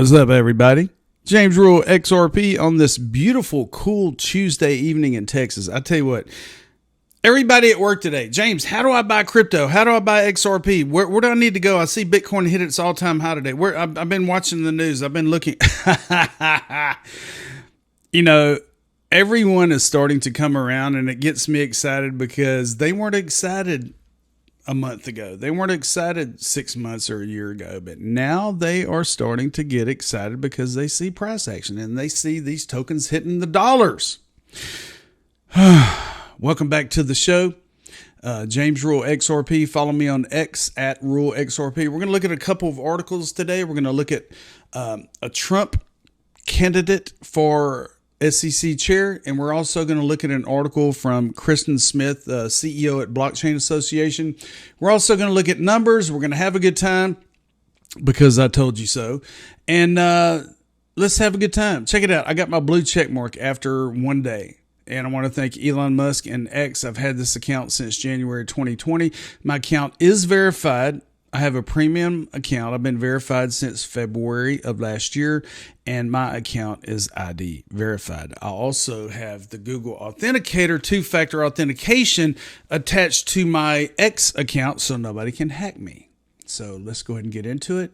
What's up, everybody? JamesRuleXRP on this beautiful, cool Tuesday evening in Texas. I tell you what, everybody at work today, James, how do I buy crypto? How do I buy XRP? Where do I need to go? I see Bitcoin hit its all-time high today. I've been watching the news. I've been looking. You know, everyone is starting to come around, and it gets me excited because they weren't excited a month ago. They weren't excited 6 months or a year ago, but now they are starting to get excited because they see price action and they see these tokens hitting the dollars. Welcome back to the show. JamesRuleXRP. Follow me on X at RuleXRP. We're going to look at a couple of articles today. We're going to look at a Trump candidate for SEC chair, and we're also going to look at an article from Kristen Smith, CEO at Blockchain Association. We're also going to look at numbers. We're going to have a good time because I told you so. And let's have a good time. Check it out. I got my blue check mark after one day. And I want to thank Elon Musk and X. I've had this account since January 2020. My account is verified. I have a premium account. I've been verified since February of last year, and my account is ID verified. I also have the Google Authenticator two-factor authentication attached to my X account so nobody can hack me. So let's go ahead and get into it.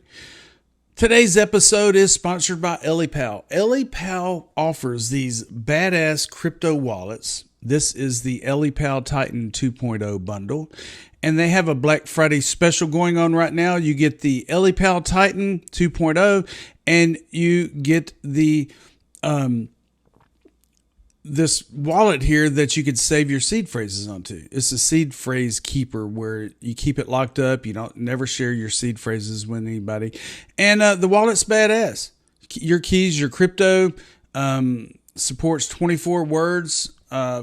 Today's episode is sponsored by ELLIPAL. ELLIPAL offers these badass crypto wallets. This is the ELLIPAL Titan 2.0 bundle. And they have a Black Friday special going on right now. You get the ELLIPAL Titan 2.0 and you get the this wallet here that you could save your seed phrases onto. It's a seed phrase keeper where you keep it locked up. You don't never share your seed phrases with anybody. And the wallet's badass. Your keys, your crypto, supports 24 words.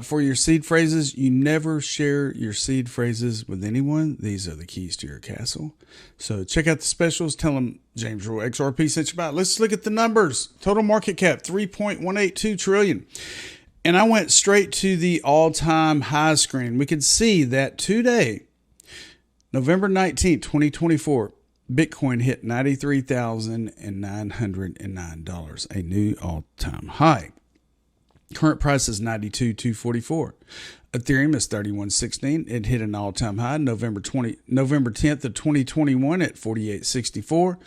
For your seed phrases. You never share your seed phrases with anyone. These are the keys to your castle. So check out the specials. Tell them JamesRuleXRP sent you by. Let's look at the numbers. Total market cap, $3.182 trillion. And I went straight to the all-time high screen. We could see that today, November 19th, 2024, Bitcoin hit $93,909, a new all-time high. Current price is $92,244. Ethereum is $31.16. It hit an all-time high November 10th of 2021 at $48.64.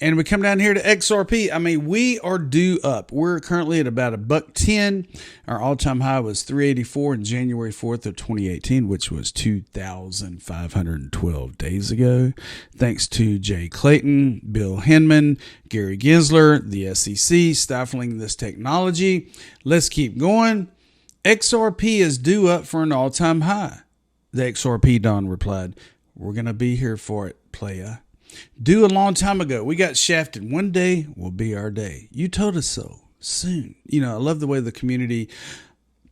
And we come down here to XRP. I mean, we are due up. We're currently at about $1.10. Our all-time high was $3.84 in January 4th of 2018, which was 2,512 days ago. Thanks to Jay Clayton, Bill Hinman, Gary Gensler, the SEC, stifling this technology. Let's keep going. XRP is due up for an all-time high. The XRP Don replied, "We're going to be here for it, playa. Due a long time ago. We got shafted. One day will be our day. You told us so. Soon." You know, I love the way the community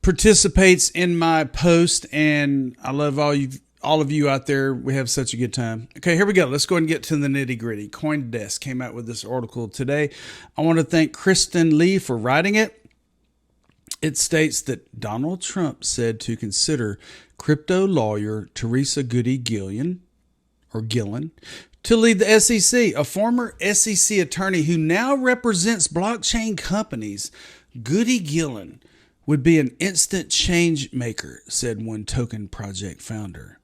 participates in my post, and I love all of you out there. We have such a good time. Okay, here we go. Let's go ahead and get to the nitty-gritty. CoinDesk came out with this article today. I want to thank Kristen Lee for writing it. It states that Donald Trump said to consider crypto lawyer Teresa Goody Gillen to lead the SEC. A former SEC attorney who now represents blockchain companies, Goody Gillen would be an instant change maker, said One Token Project founder.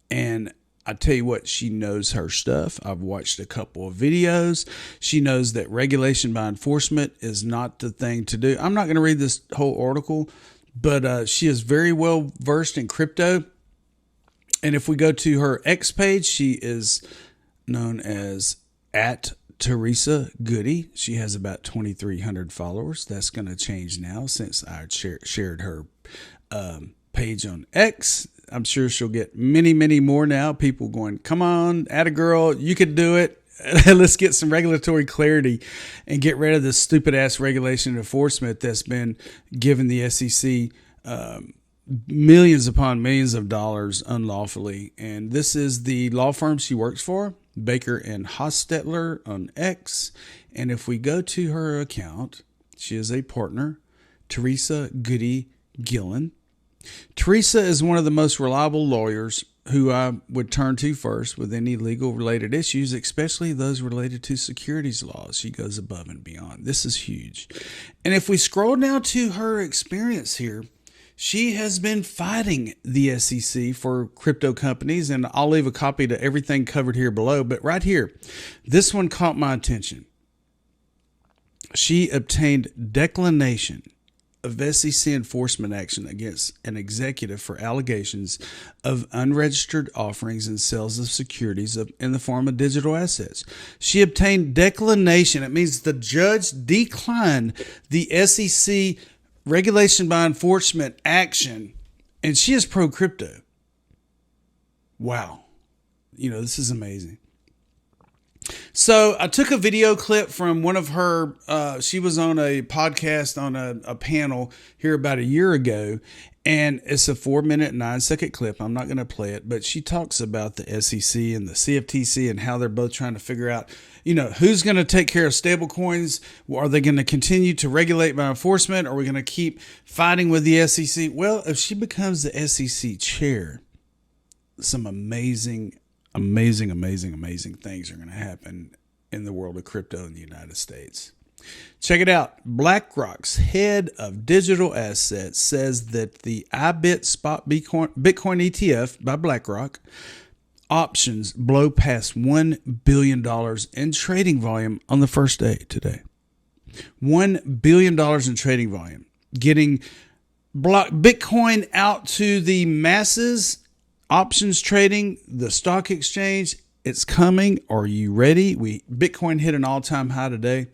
And I tell you what, she knows her stuff. I've watched a couple of videos. She knows that regulation by enforcement is not the thing to do. I'm not going to read this whole article, but she is very well versed in crypto. And if we go to her X page, she is known as at Teresa Goody. She has about 2,300 followers. That's going to change now since I shared her page on X. I'm sure she'll get many, many more now. People going, come on, atta girl, you could do it. Let's get some regulatory clarity and get rid of this stupid ass regulation and enforcement that's been giving the SEC millions upon millions of dollars unlawfully. And this is the law firm she works for, Baker and Hostetler on X. And if we go to her account, she is a partner, Teresa Goody Gillen. Teresa is one of the most reliable lawyers who I would turn to first with any legal related issues, especially those related to securities laws. She goes above and beyond. This is huge. And if we scroll down to her experience here, she has been fighting the SEC for crypto companies, and I'll leave a copy to everything covered here below. But right here, this one caught my attention. She obtained declination of SEC enforcement action against an executive for allegations of unregistered offerings and sales of securities in the form of digital assets. She obtained declination. It means the judge declined the SEC regulation by enforcement action, and she is pro-crypto. Wow. This is amazing. So I took a video clip from one of her, she was on a podcast on a panel here about a year ago, and it's a 4-minute, 9-second clip. I'm not going to play it, but she talks about the SEC and the CFTC and how they're both trying to figure out, who's going to take care of stable coins? Are they going to continue to regulate by enforcement? Or are we going to keep fighting with the SEC? Well, if she becomes the SEC chair, some amazing things are going to happen in the world of crypto in the United States. Check it out. BlackRock's head of digital assets says that the IBIT spot Bitcoin ETF by BlackRock options blow past $1 billion in trading volume on the first day today. $1 billion in trading volume. Getting Bitcoin out to the masses. Options trading, the stock exchange, it's coming. Are you ready? Bitcoin hit an all-time high today.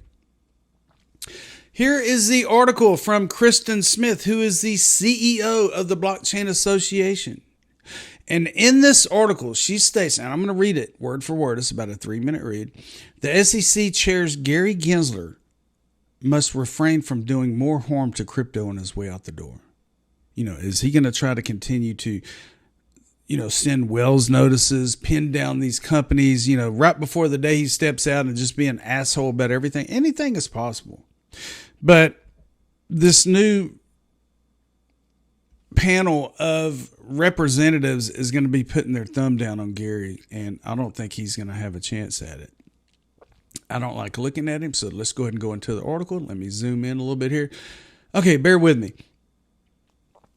Here is the article from Kristen Smith, who is the CEO of the Blockchain Association. And in this article, she states, and I'm going to read it word for word. It's about a 3-minute read. The SEC chair's Gary Gensler must refrain from doing more harm to crypto on his way out the door. Is he going to try to continue to send Wells notices, pin down these companies, right before the day he steps out and just be an asshole about everything? Anything is possible. But this new panel of representatives is going to be putting their thumb down on Gary, and I don't think he's going to have a chance at it. I don't like looking at him, so let's go ahead and go into the article. Let me zoom in a little bit here. Okay, bear with me.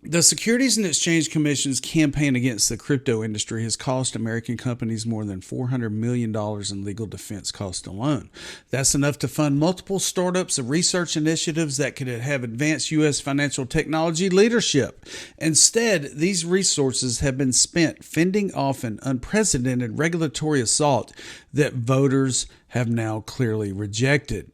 The Securities and Exchange Commission's campaign against the crypto industry has cost American companies more than $400 million in legal defense costs alone. That's enough to fund multiple startups and research initiatives that could have advanced U.S. financial technology leadership. Instead, these resources have been spent fending off an unprecedented regulatory assault that voters have now clearly rejected.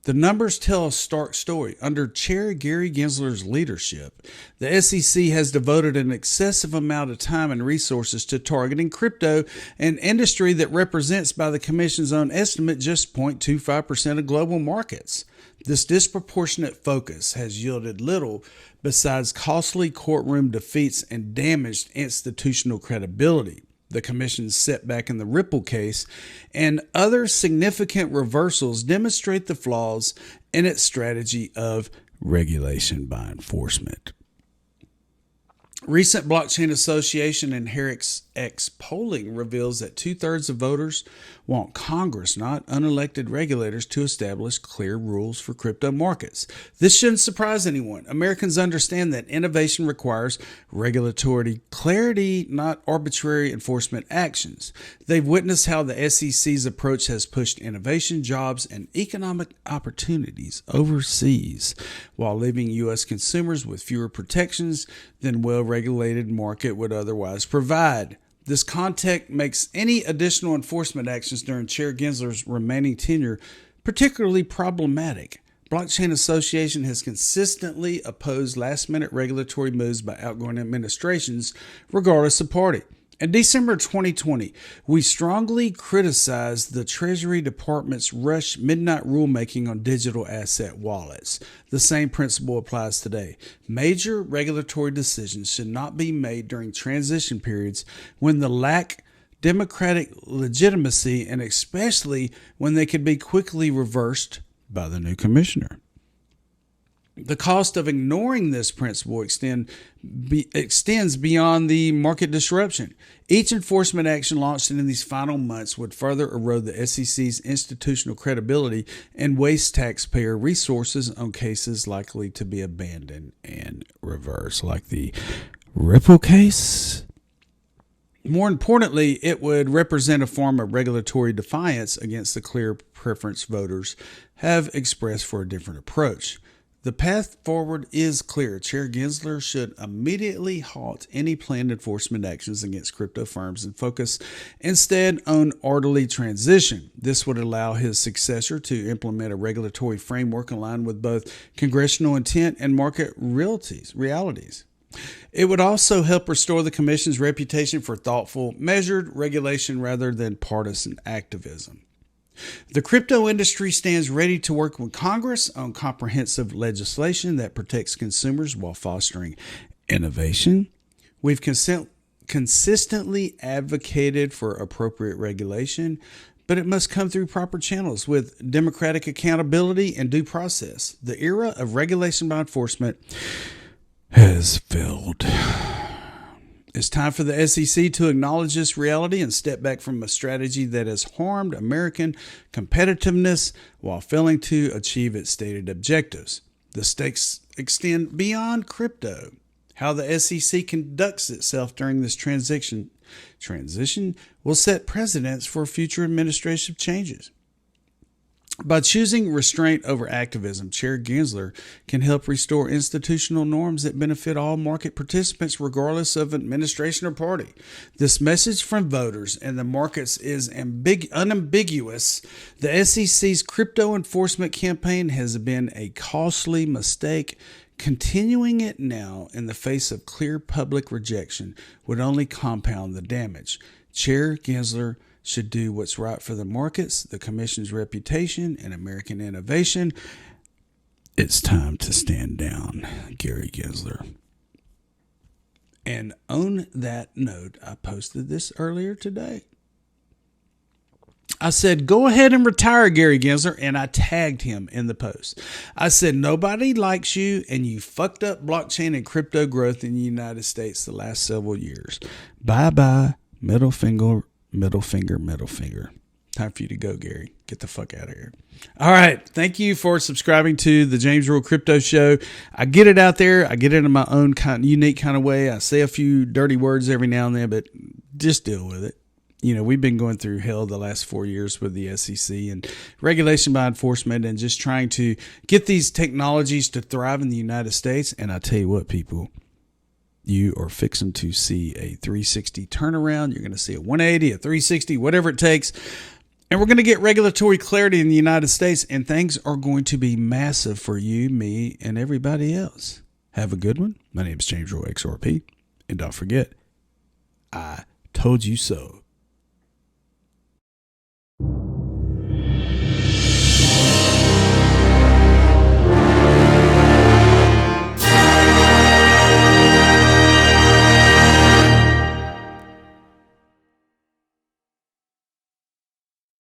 The numbers tell a stark story. Under Chair Gary Gensler's leadership, the SEC has devoted an excessive amount of time and resources to targeting crypto, an industry that represents, by the Commission's own estimate, just 0.25% of global markets. This disproportionate focus has yielded little besides costly courtroom defeats and damaged institutional credibility. The Commission's setback in the Ripple case and other significant reversals demonstrate the flaws in its strategy of regulation by enforcement. Recent Blockchain Association and Harris X polling reveals that 2/3 of voters want Congress, not unelected regulators, to establish clear rules for crypto markets. This shouldn't surprise anyone. Americans understand that innovation requires regulatory clarity, not arbitrary enforcement actions. They've witnessed how the SEC's approach has pushed innovation, jobs, and economic opportunities overseas, while leaving U.S. consumers with fewer protections than well-regulated market would otherwise provide. This context makes any additional enforcement actions during Chair Gensler's remaining tenure particularly problematic. Blockchain Association has consistently opposed last-minute regulatory moves by outgoing administrations, regardless of party. In December 2020, we strongly criticized the Treasury Department's rush midnight rulemaking on digital asset wallets. The same principle applies today. Major regulatory decisions should not be made during transition periods when they lack democratic legitimacy, and especially when they could be quickly reversed by the new commissioner. The cost of ignoring this principle extends beyond the market disruption. Each enforcement action launched in these final months would further erode the SEC's institutional credibility and waste taxpayer resources on cases likely to be abandoned and reversed, like the Ripple case. More importantly, it would represent a form of regulatory defiance against the clear preference voters have expressed for a different approach. The path forward is clear. Chair Gensler should immediately halt any planned enforcement actions against crypto firms and focus instead on orderly transition. This would allow his successor to implement a regulatory framework aligned with both congressional intent and market realities. It would also help restore the Commission's reputation for thoughtful, measured regulation rather than partisan activism. The crypto industry stands ready to work with Congress on comprehensive legislation that protects consumers while fostering innovation. We've consistently advocated for appropriate regulation, but it must come through proper channels with democratic accountability and due process. The era of regulation by enforcement has failed. It's time for the SEC to acknowledge this reality and step back from a strategy that has harmed American competitiveness while failing to achieve its stated objectives. The stakes extend beyond crypto. How the SEC conducts itself during this transition will set precedents for future administrative changes. By choosing restraint over activism, Chair Gensler can help restore institutional norms that benefit all market participants regardless of administration or party. This message from voters and the markets is unambiguous. The SEC's crypto enforcement campaign has been a costly mistake. Continuing it now in the face of clear public rejection would only compound the damage. Chair Gensler should do what's right for the markets, the Commission's reputation, and American innovation. It's time to stand down, Gary Gensler. And on that note, I posted this earlier today. I said, go ahead and retire, Gary Gensler, and I tagged him in the post. I said, nobody likes you, and you fucked up blockchain and crypto growth in the United States the last several years. Bye-bye, middle finger. Time for you to go, Gary. Get the fuck out of here. All right. Thank you for subscribing to the James Rule Crypto Show. I get it out there. I get it in my own unique kind of way. I say a few dirty words every now and then, but just deal with it. You know, we've been going through hell the last 4 years with the SEC and regulation by enforcement and just trying to get these technologies to thrive in the United States. And I tell you what, people, you are fixing to see a 360 turnaround. You're going to see a 180, a 360, whatever it takes. And we're going to get regulatory clarity in the United States, and things are going to be massive for you, me, and everybody else. Have a good one. My name is JamesRuleXRP, and don't forget, I told you so.